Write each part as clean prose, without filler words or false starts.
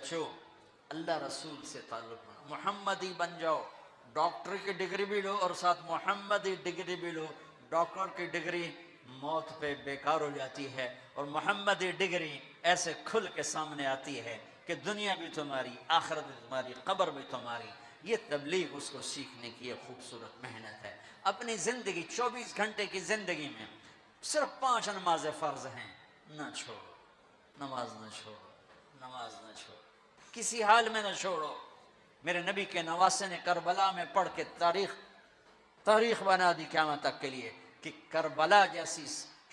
بچوں اللہ رسول سے تعلق بناؤ، محمدی بن جاؤ، ڈاکٹر کی ڈگری بھی لو اور ساتھ محمدی ڈگری بھی لو۔ ڈاکٹر کی ڈگری موت پہ بیکار ہو جاتی ہے، اور محمدی ڈگری ایسے کھل کے سامنے آتی ہے کہ دنیا بھی تمہاری، آخرت بھی تمہاری، قبر بھی تمہاری۔ یہ تبلیغ اس کو سیکھنے کی ایک خوبصورت محنت ہے۔ اپنی زندگی 24 گھنٹے کی زندگی میں صرف 5 نمازیں فرض ہیں، نہ چھوڑو، نماز نہ چھوڑو، نماز نہ چھوڑو، کسی حال میں نہ چھوڑو۔ میرے نبی کے نواسے نے کربلا میں پڑھ کے تاریخ بنا دی قیامت تک کے لیے کہ کربلا جیسی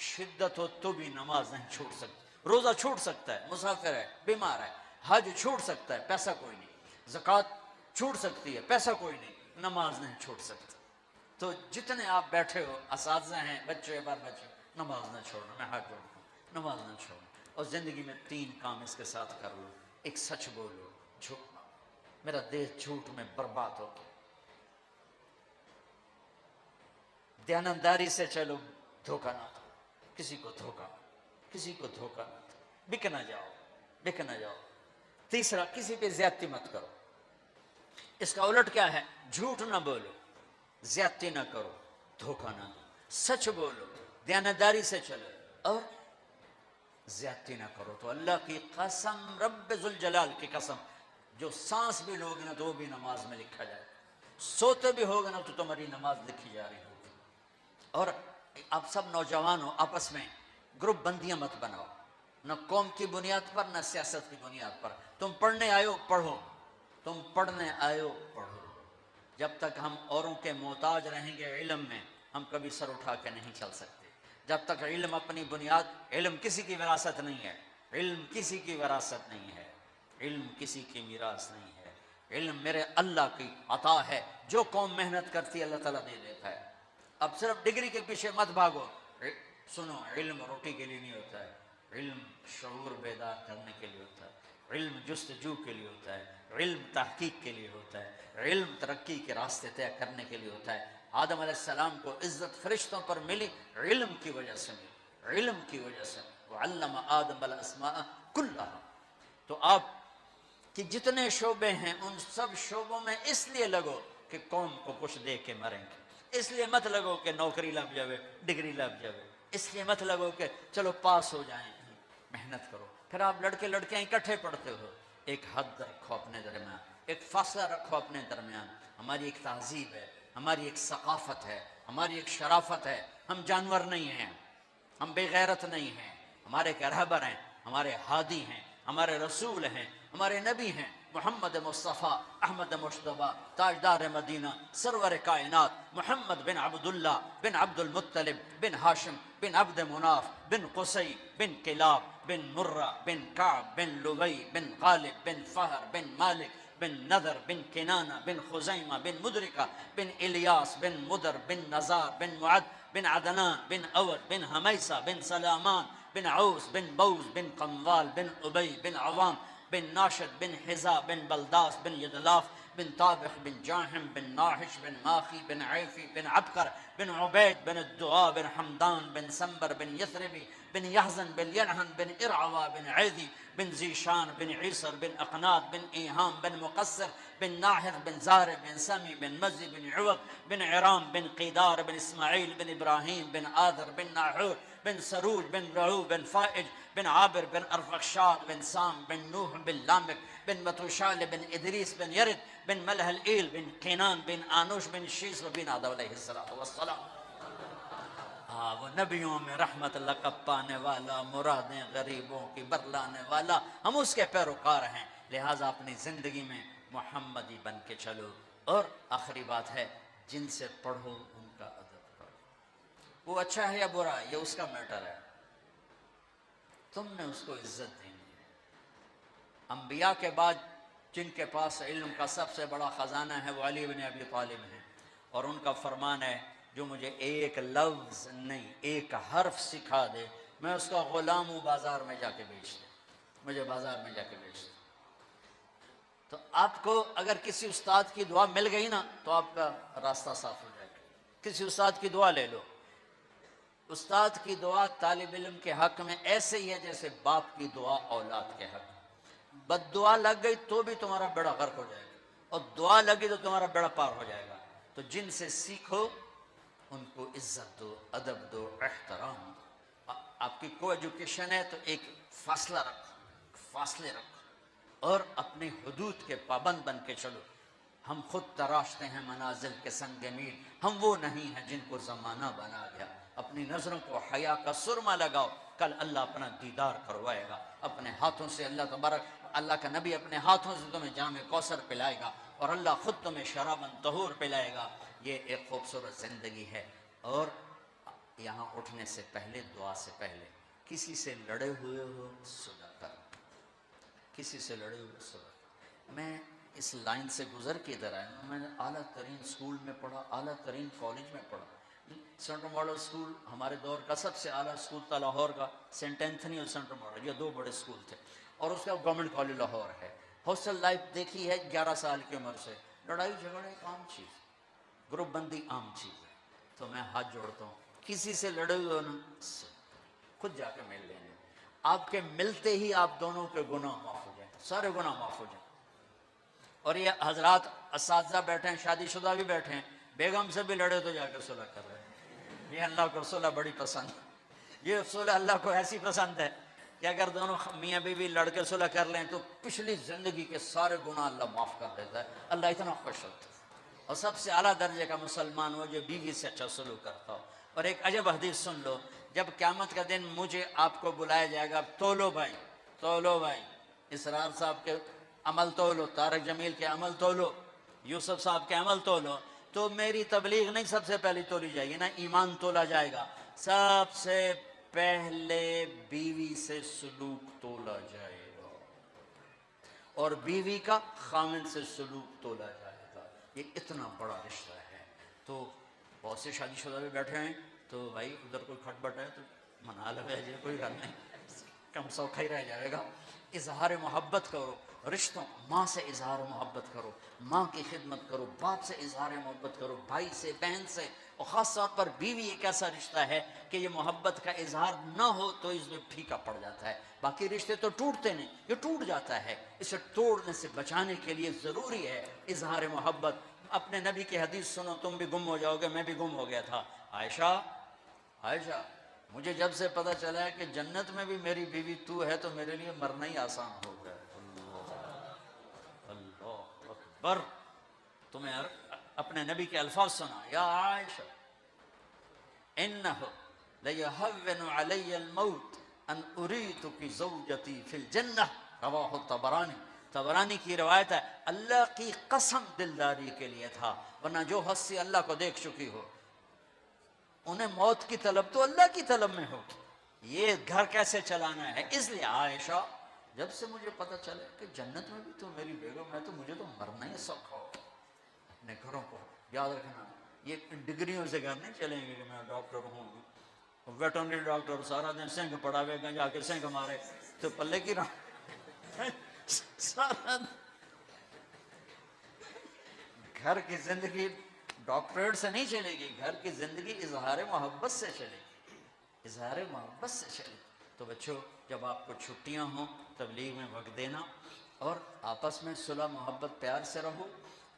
شدت ہو تو بھی نماز نہیں چھوٹ سکتی۔ روزہ چھوٹ سکتا ہے، مسافر ہے، بیمار ہے، حج چھوٹ سکتا ہے، پیسہ کوئی نہیں، زکوٰۃ چھوٹ سکتی ہے، پیسہ کوئی نہیں، نماز نہیں چھوٹ سکتا۔ تو جتنے آپ بیٹھے ہو، اساتذہ ہیں، بچے بار بچے، نماز نہ چھوڑنا، میں ہاتھ جوڑتا ہوں، نماز نہ چھوڑنا۔ اور زندگی میں 3 کام اس کے ساتھ کر لو۔ ایک، سچ بولو، جھوٹ نہ، میرا دیش جھوٹ میں برباد ہو گیا۔ دیانتداری سے چلو، دھوکہ نہ دو، کسی کو دھوکہ نہ، کسی کو دھوکہ نہ دو، بک نہ جاؤ، بک نہ جاؤ۔ تیسرا، کسی پہ زیادتی مت کرو۔ اس کا الٹ کیا ہے؟ جھوٹ نہ بولو، زیادتی نہ کرو، دھوکہ نہ دو، سچ بولو، دیانتداری سے چلو، اور زیادتی نہ کرو۔ تو اللہ کی قسم، رب ذوالجلال کی قسم، جو سانس بھی لوگے نا تو وہ بھی نماز میں لکھا جائے، سوتے بھی ہوگے نا تو تمہاری نماز لکھی جا رہی ہوگی۔ اور آپ سب نوجوان ہو، آپس میں گروپ بندیاں مت بناؤ، نہ قوم کی بنیاد پر، نہ سیاست کی بنیاد پر۔ تم پڑھنے آئے ہو، پڑھو، تم پڑھنے آئے ہو، پڑھو۔ جب تک ہم اوروں کے محتاج رہیں گے علم میں، ہم کبھی سر اٹھا کے نہیں چل سکتے۔ جب تک علم اپنی بنیاد، علم کسی کی وراثت نہیں ہے، علم کسی کی وراثت نہیں ہے، علم کسی کی میراث نہیں ہے، علم میرے اللہ کی عطا ہے۔ جو قوم محنت کرتی ہے اللہ تعالیٰ دے دیتا ہے۔ اب صرف ڈگری کے پیچھے مت بھاگو۔ سنو، علم روٹی کے لیے نہیں ہوتا ہے، علم شعور بیدار کرنے کے لیے ہوتا ہے، علم جستجو کے لیے ہوتا ہے، علم تحقیق کے لیے ہوتا ہے، علم ترقی کے راستے طے کرنے کے لیے ہوتا ہے۔ آدم علیہ السلام کو عزت فرشتوں پر ملی، علم کی وجہ سے ملی، علم کی وجہ سے۔ وعلم آدم الاسماء کلھا۔ تو آپ کہ جتنے شعبے ہیں ان سب شعبوں میں اس لیے لگو کہ قوم کو کچھ دے کے مریں گے۔ اس لیے مت لگو کہ نوکری لگ جاوے، ڈگری لگ جاوے، اس لیے مت لگو کہ چلو پاس ہو جائیں۔ محنت کرو۔ پھر آپ لڑکے لڑکیاں اکٹھے پڑھتے ہو، ایک حد رکھو اپنے درمیان، ایک فاصلہ رکھو اپنے درمیان۔ ہماری ایک تہذیب ہے، ہماری ایک ثقافت ہے، ہماری ایک شرافت ہے۔ ہم جانور نہیں ہیں، ہم بے غیرت نہیں ہیں، ہمارے ایک رہبر ہیں، ہمارے ہادی ہیں، ہمارے رسول ہیں، ہمارے نبی ہیں، محمد مصطفیٰ احمد مجتبیٰ تاجدار مدینہ سرور کائنات محمد بن عبداللہ بن عبد المطلب بن ہاشم بن عبد مناف بن قصی بن کلاب بن مرہ بن کعب بن لبی بن غالب بن فہر بن مالک بن نذر بن کنانہ بن خزیمہ بن مدرکہ بن الیاس بن مدر بن نزار بن معد بن عدنان بن اود بن حمیسہ بن سلامان بن عوس بن بوز بن قنوال بن ابی بن عوام بن ناشد بن حزا بن بلداس بن یدلاف بن طابخ بن جاحم بن ناحش بن ماخی بن عیفی بن عبقر بن عبید بن الدعاء بن حمدان بن سنبر بن یثربی بن یحزن بن ینحن بن ارعوا بن عیدی بن زیشان بن عیسر بن اقناد بن ایہام بن مقصر بن ناحر بن زارع بن سمی بن مزی بن عوض بن عرام بن قیدار بن اسماعیل بن ابراہیم بن آذر بن ناحور بن سروج بن رعو بن فائج بن عابر بن ارفخشاد بن سام بن نوح بن لامک بن متوشال بن ادریس بن یرد بن ملح الایل بن قینان بن آنوش بن شیس بن آدم علیہ السلام۔ ہاں، وہ نبیوں میں رحمت لقب پانے والا، مرادیں غریبوں کی برلانے والا، ہم اس کے پیروکار ہیں۔ لہٰذا اپنی زندگی میں محمدی بن کے چلو۔ اور آخری بات ہے، جن سے پڑھو ان کا ادب کرو۔ وہ اچھا ہے یا برا ہے یہ اس کا میٹر ہے، تم نے اس کو عزت دینی ہے۔ انبیاء کے بعد جن کے پاس علم کا سب سے بڑا خزانہ ہے وہ علی بن ابی طالب ہیں، اور ان کا فرمان ہے جو مجھے ایک لفظ نہیں ایک حرف سکھا دے میں اس کا غلام ہوں، بازار میں جا کے بیچ دے، مجھے بازار میں جا کے بیچ دے۔ تو آپ کو اگر کسی استاد کی دعا مل گئی نا تو آپ کا راستہ صاف ہو جائے گا۔ کسی استاد کی دعا لے لو۔ استاد کی دعا طالب علم کے حق میں ایسے ہی ہے جیسے باپ کی دعا اولاد کے حق میں۔ بد دعا لگ گئی تو بھی تمہارا بیڑا غرق ہو جائے گا، اور دعا لگی تو تمہارا بیڑا پار ہو جائے گا۔ تو جن سے سیکھو ان کو عزت دو، ادب دو، احترام دو۔ آپ کی کو ایجوکیشن ہے تو ایک فاصلہ رکھو، فاصلے رکھو، اور اپنے حدود کے پابند بن کے چلو۔ ہم خود تراشتے ہیں منازل کے سنگ میل، ہم وہ نہیں ہیں جن کو زمانہ بنا گیا۔ اپنی نظروں کو حیا کا سرما لگاؤ، کل اللہ اپنا دیدار کروائے گا۔ اپنے ہاتھوں سے اللہ تبارک، اللہ کا نبی اپنے ہاتھوں سے تمہیں جام کوثر پلائے گا، اور اللہ خود تمہیں شراباً طہور پلائے گا۔ یہ ایک خوبصورت زندگی ہے۔ اور یہاں اٹھنے سے پہلے، دعا سے پہلے، کسی سے لڑے ہوئے ہو صلح کرو، کسی سے لڑے ہوئے صلح کرو۔ میں اس لائن سے گزر کے ادھر آیا ہوں۔ میں نے اعلیٰ ترین اسکول میں پڑھا، اعلیٰ ترین کالج میں پڑھا۔ سینٹرل ماڈل اسکول ہمارے دور کا سب سے اعلیٰ اسکول تھا لاہور کا، سینٹ اینتھنی اور سینٹرل ماڈل، یہ دو بڑے اسکول تھے، اور اس کا گورنمنٹ کالج لاہور ہے۔ ہاسٹل لائف دیکھی ہے 11 سال کی عمر سے۔ لڑائی جھگڑے ایک عام چیز، گروپ بندی عام چیز ہے۔ تو میں ہاتھ جوڑتا ہوں، کسی سے لڑے ہوئے نا خود جا کے مل لینے، آپ کے ملتے ہی آپ دونوں کے گناہ معاف ہو جائیں، سارے گناہ معاف ہو جائیں۔ اور یہ حضرات اساتذہ بیٹھے ہیں، شادی شدہ بھی بیٹھے ہیں، بیگم سے بھی لڑے تو جا کے صلح کر رہے ہیں۔ یہ اللہ کو صلح بڑی پسند ہے، یہ صلح اللہ کو ایسی پسند ہے کہ اگر دونوں میاں بیوی لڑ کے صلح کر لیں تو پچھلی زندگی کے سارے گناہ اللہ معاف کر دیتا ہے۔ اللہ اتنا خوش ہوتا ہے۔ اور سب سے اعلیٰ درجے کا مسلمان ہو جو بیوی سے اچھا سلوک کرتا ہو۔ اور ایک عجب حدیث سن لو، جب قیامت کا دن مجھے آپ کو بلایا جائے گا، تولو بھائی، تولو بھائی، اسرار صاحب کے عمل تولو، طارق جمیل کے عمل تولو، یوسف صاحب کے عمل تولو، تو میری تبلیغ نہیں سب سے پہلی تولی جائے گی نا، ایمان تولا جائے گا۔ سب سے پہلے بیوی سے سلوک تولا جائے گا، اور بیوی کا خامن سے سلوک تولا جائے گا۔ یہ اتنا بڑا رشتہ ہے۔ تو بہت سے شادی شدہ بھی بیٹھے ہیں، تو بھائی ادھر کوئی کھٹ بٹ ہے تو منا لو جی، کوئی غل نہیں، کم سوکھا ہی رہ جائے گا۔ اظہار محبت کرو، رشتوں، ماں سے اظہار محبت کرو، ماں کی خدمت کرو، باپ سے اظہار محبت کرو، بھائی سے، بہن سے، اور خاص طور پر بیوی ایک ایسا رشتہ ہے کہ یہ محبت کا اظہار نہ ہو تو اس میں پھیکا پڑ جاتا ہے۔ باقی رشتے تو ٹوٹتے نہیں، یہ ٹوٹ جاتا ہے۔ اسے توڑنے سے بچانے کے لیے ضروری ہے اظہار محبت۔ اپنے نبی کی حدیث سنو، تم بھی گم ہو جاؤ گے، میں بھی گم ہو گیا تھا۔ عائشہ، مجھے جب سے پتہ چلا ہے کہ جنت میں بھی میری بیوی تو ہے تو میرے لیے مرنا ہی آسان ہو گیا۔ اللہ اکبر۔ تمہیں اپنے نبی کے الفاظ سنا، یا عائشہ انہ لیہون علی الموت ان اریتک زوجتی فی الجنہ، رواہ الطبرانی۔ طبرانی کی روایت ہے، اللہ کی قسم دلداری کے لیے تھا، ورنہ جو ہستی اللہ کو دیکھ چکی ہو انہیں موت کی طلب تو اللہ کی طلب میں ہو، یہ گھر کیسے چلانا ہے۔ اس لیے عائشہ، جب سے مجھے پتہ چلا کہ جنت میں بھی تو میری بیگم ہے تو مجھے تو مرنا ہی سوکھا ہو۔ اپنے گھروں کو یاد رکھنا، یہ ڈگریوں سے گھر نہیں چلیں گے کہ میں ڈاکٹر ہوں، ویٹرنری ڈاکٹر، سارا دن سنگ پڑا ہوئے گا، جا کے سنگ مارے تو پلے کی رہا۔ سارا گھر کی زندگی ڈاکٹریٹ سے نہیں چلے گی، گھر کی زندگی اظہار محبت سے چلے گی، اظہار محبت سے چلے گی۔ تو بچوں، جب آپ کو چھٹیاں ہوں تبلیغ میں وقت دینا، اور آپس میں صلح محبت پیار سے رہو۔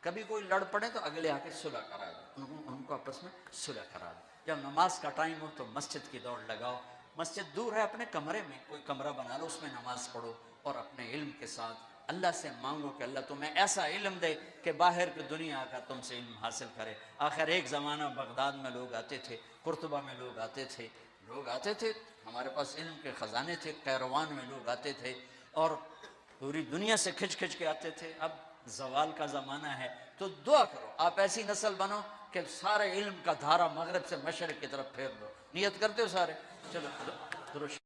کبھی کوئی لڑ پڑے تو اگلے آ کے صلح کرا دو، ان کو آپس میں صلح کرا دو۔ جب نماز کا ٹائم ہو تو مسجد کی دوڑ لگاؤ، مسجد دور ہے اپنے کمرے میں کوئی کمرہ بنا لو، اس میں نماز پڑھو، اور اپنے علم کے ساتھ اللہ سے مانگو کہ اللہ تمہیں ایسا علم دے کہ باہر کی دنیا آ کر تم سے علم حاصل کرے۔ آخر ایک زمانہ بغداد میں لوگ آتے تھے، قرطبہ میں لوگ آتے تھے، ہمارے پاس علم کے خزانے تھے، قیروان میں لوگ آتے تھے، اور پوری دنیا سے کھچ کے آتے تھے۔ اب زوال کا زمانہ ہے، تو دعا کرو آپ ایسی نسل بنو کہ سارے علم کا دھارا مغرب سے مشرق کی طرف پھیر دو۔ نیت کرتے ہو سارے؟ چلو درست